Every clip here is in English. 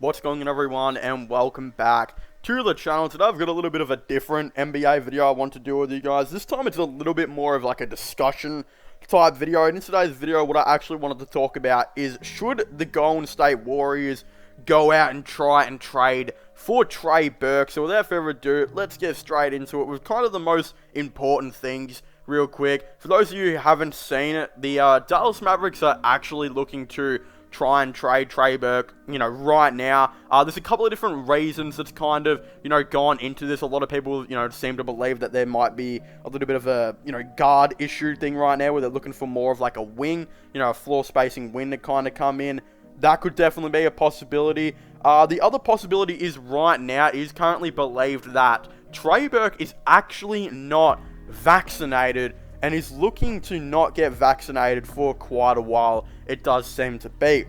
What's going on, everyone, and welcome back to the channel. Today I've got a little bit of a different NBA video I want to do with you guys. This time it's a little bit more of like a discussion type video, and in today's video what I actually wanted to talk about is, should the Golden State Warriors go out and try and trade for Trey Burke? So without further ado, let's get straight into it with kind of the most important things real quick. For those of you who haven't seen it, the Dallas Mavericks are actually looking to try and trade Trey Burke, right now. There's a couple of different reasons that's kind of, gone into this. A lot of people, seem to believe that there might be a little bit of a, guard issue thing right now where they're looking for more of like a wing, a floor spacing wing to kind of come in. That could definitely be a possibility. The other possibility is right now, it is currently believed that Trey Burke is actually not vaccinated and is looking to not get vaccinated for quite a while, it does seem to be.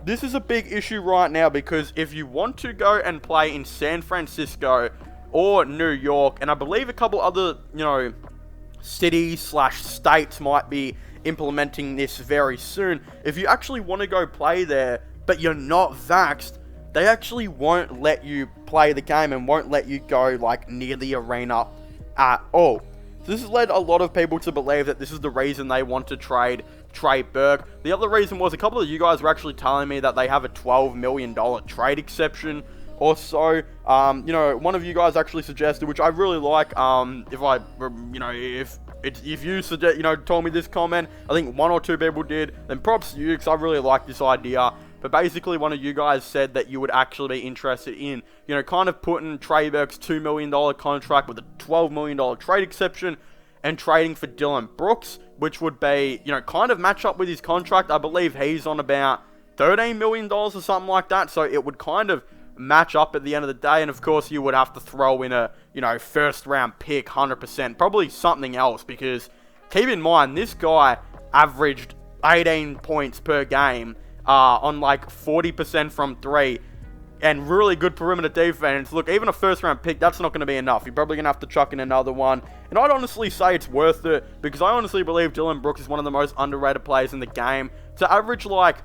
This is a big issue right now because if you want to go and play in San Francisco or New York, and I believe a couple other, cities/states might be implementing this very soon, if you actually want to go play there, but you're not vaxxed, they actually won't let you play the game and won't let you go, like, near the arena at all. So this has led a lot of people to believe that this is the reason they want to trade Trey Burke. The other reason was a couple of you guys were actually telling me that they have a $12 million trade exception or so. One of you guys actually suggested, which I really like, if you suggest, told me this comment, I think one or two people did, then props to you, because I really like this idea. But basically, one of you guys said that you would actually be interested in, kind of putting Trey Burke's $2 million contract with a $12 million trade exception and trading for Dillon Brooks, which would be, kind of match up with his contract. I believe he's on about $13 million or something like that. So it would kind of match up at the end of the day. And of course, you would have to throw in a, first round pick, 100%, probably something else, because keep in mind, this guy averaged 18 points per game on like 40% from three, and really good perimeter defense. Look, even a first round pick, that's not going to be enough. You're probably going to have to chuck in another one. And I'd honestly say it's worth it, because I honestly believe Dillon Brooks is one of the most underrated players in the game. To average like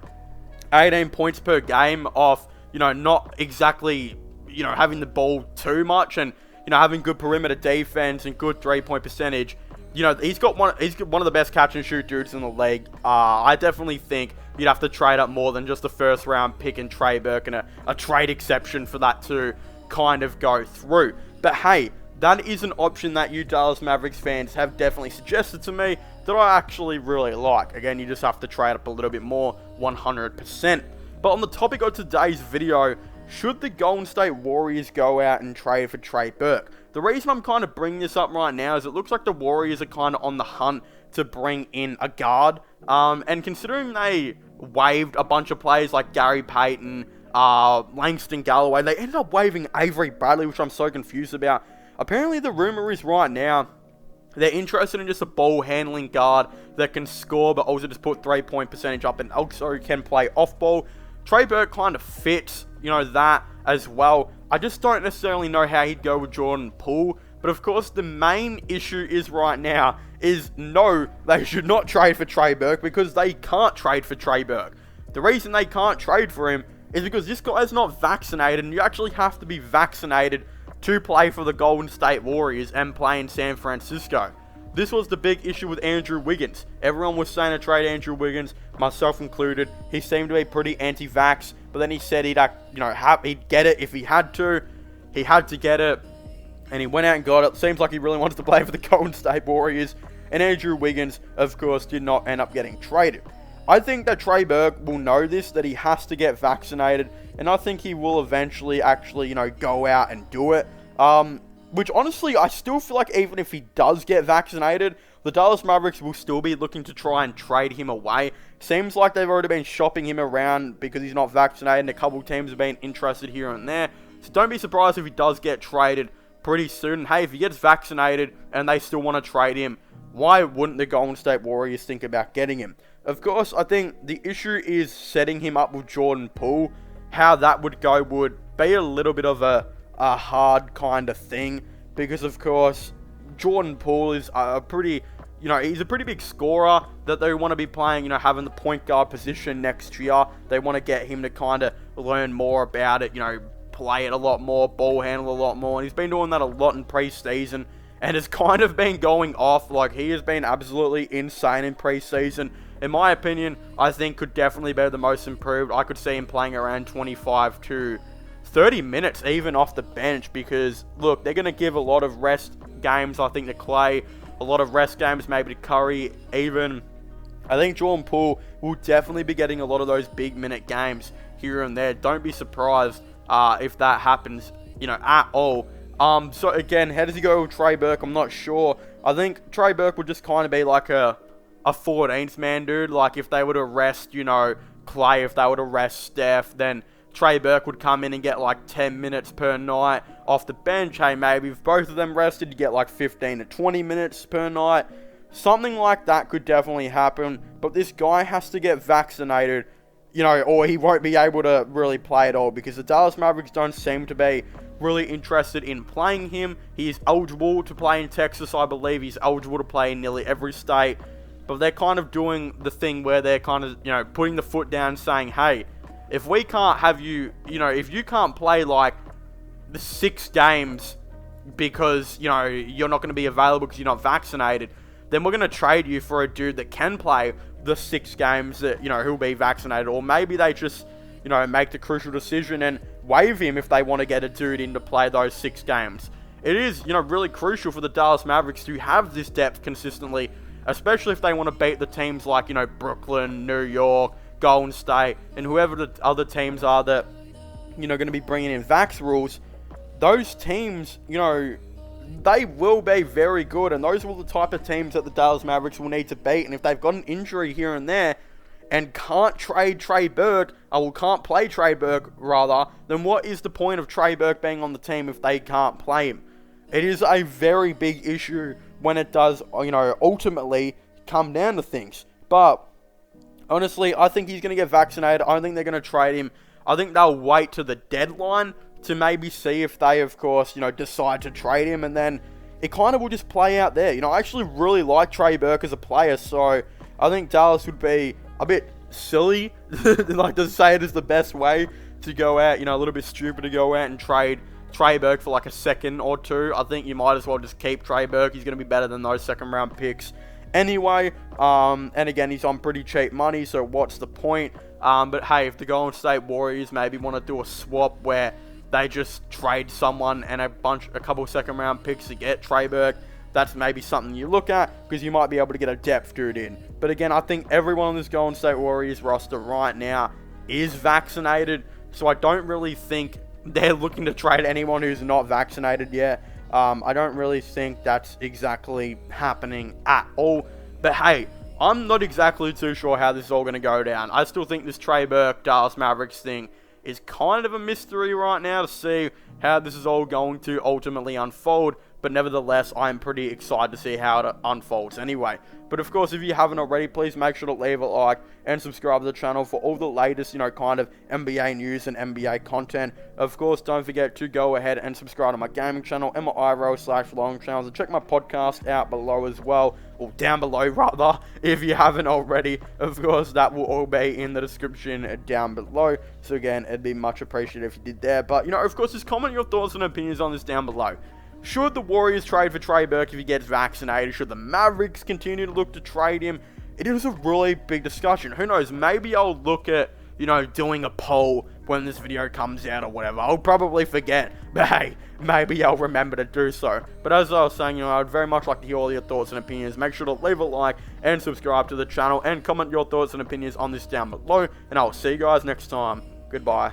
18 points per game off, not exactly, having the ball too much, and, having good perimeter defense and good 3-point percentage, he's got one of the best catch and shoot dudes in the league. I definitely think you'd have to trade up more than just a first round pick and Trey Burke and a trade exception for that to kind of go through. But hey, that is an option that you Dallas Mavericks fans have definitely suggested to me that I actually really like. Again, you just have to trade up a little bit more, 100%. But on the topic of today's video, should the Golden State Warriors go out and trade for Trey Burke? The reason I'm kind of bringing this up right now is it looks like the Warriors are kind of on the hunt to bring in a guard. And considering they waived a bunch of players like Gary Payton, Langston Galloway, they ended up waiving Avery Bradley, which I'm so confused about. Apparently the rumor is right now they're interested in just a ball handling guard that can score but also just put 3-point percentage up and also can play off ball. Trey Burke kind of fits, that as well. I just don't necessarily know how he'd go with Jordan Poole. But of course, the main issue is right now is no, they should not trade for Trey Burke, because they can't trade for Trey Burke. The reason they can't trade for him is because this guy is not vaccinated, and you actually have to be vaccinated to play for the Golden State Warriors and play in San Francisco. This was the big issue with Andrew Wiggins. Everyone was saying to trade Andrew Wiggins, myself included. He seemed to be pretty anti-vax, but then he said he'd get it if he had to. He had to get it, and he went out and got it. Seems like he really wants to play for the Golden State Warriors, and Andrew Wiggins, of course, did not end up getting traded. I think that Trey Burke will know this, that he has to get vaccinated, and I think he will eventually actually, go out and do it. Which honestly, I still feel like even if he does get vaccinated, the Dallas Mavericks will still be looking to try and trade him away. Seems like they've already been shopping him around because he's not vaccinated, and a couple teams have been interested here and there. So don't be surprised if he does get traded pretty soon. Hey, if he gets vaccinated and they still want to trade him, why wouldn't the Golden State Warriors think about getting him? Of course, I think the issue is setting him up with Jordan Poole. How that would go would be a little bit of a hard kind of thing, because of course Jordan Poole is a pretty you know, he's a pretty big scorer that they want to be playing, you know, having the point guard position next year. They want to get him to kind of learn more about it, you know, play it a lot more, ball handle a lot more. And he's been doing that a lot in preseason and has kind of been going off. Like, he has been absolutely insane in preseason. In my opinion, I think could definitely be the most improved. I could see him playing around 25 to 30 minutes even off the bench because, look, they're going to give a lot of rest games, I think, to Clay. A lot of rest games maybe to Curry even. I think Jordan Poole will definitely be getting a lot of those big minute games here and there. Don't be surprised if that happens, you know, at all. So again, how does he go with Trey Burke? I'm not sure. I think Trey Burke would just kind of be like a 14th man dude. Like, if they were to rest, you know, Clay, if they were to rest Steph, then Trey Burke would come in and get like 10 minutes per night off the bench. Hey, maybe if both of them rested, you get like 15 to 20 minutes per night. Something like that could definitely happen. But this guy has to get vaccinated, you know, or he won't be able to really play at all because the Dallas Mavericks don't seem to be really interested in playing him. He is eligible to play in Texas, I believe. He's eligible to play in nearly every state. But they're kind of doing the thing where they're kind of, you know, putting the foot down saying, hey, if we can't have you, you know, if you can't play like the 6 games because, you know, you're not going to be available because you're not vaccinated, then we're going to trade you for a dude that can play the 6 games that, you know, who'll be vaccinated. Or maybe they just, you know, make the crucial decision and waive him if they want to get a dude in to play those 6 games. It is, you know, really crucial for the Dallas Mavericks to have this depth consistently, especially if they want to beat the teams like, you know, Brooklyn, New York, Golden State, and whoever the other teams are that, you know, going to be bringing in vax rules. Those teams, you know, they will be very good, and those are the type of teams that the Dallas Mavericks will need to beat. And if they've got an injury here and there and can't trade Trey Burke, or can't play Trey Burke rather, then what is the point of Trey Burke being on the team if they can't play him? It is a very big issue when it does, you know, ultimately come down to things. But honestly, I think he's going to get vaccinated. I don't think they're going to trade him. I think they'll wait to the deadline to maybe see if they, of course, you know, decide to trade him. And then it kind of will just play out there. You know, I actually really like Trey Burke as a player. So I think Dallas would be a bit silly, like to say it is the best way to go out. You know, a little bit stupid to go out and trade Trey Burke for like a second or two. I think you might as well just keep Trey Burke. He's going to be better than those second round picks anyway. And again, he's on pretty cheap money, so what's the point? But hey, if the Golden State Warriors maybe want to do a swap where they just trade someone and a couple second round picks to get Trey Burke, that's maybe something you look at because you might be able to get a depth dude in. But again, I think everyone on this Golden State Warriors roster right now is vaccinated, so I don't really think they're looking to trade anyone who's not vaccinated yet. I don't really think that's exactly happening at all. But hey, I'm not exactly too sure how this is all going to go down. I still think this Trey Burke, Dallas Mavericks thing is kind of a mystery right now to see how this is all going to ultimately unfold. But nevertheless, I'm pretty excited to see how it unfolds anyway. But of course, if you haven't already, please make sure to leave a like and subscribe to the channel for all the latest, you know, kind of NBA news and NBA content. Of course, don't forget to go ahead and subscribe to my gaming channel and my IRL/long channels, and check my podcast out below as well, or down below rather, if you haven't already. Of course, that will all be in the description down below. So again, it'd be much appreciated if you did there. But, you know, of course, just comment your thoughts and opinions on this down below. Should the Warriors trade for Trey Burke if he gets vaccinated? Should the Mavericks continue to look to trade him? It is a really big discussion. Who knows? Maybe I'll look at, you know, doing a poll when this video comes out or whatever. I'll probably forget. But hey, maybe I'll remember to do so. But as I was saying, you know, I'd very much like to hear all your thoughts and opinions. Make sure to leave a like and subscribe to the channel and comment your thoughts and opinions on this down below. And I'll see you guys next time. Goodbye.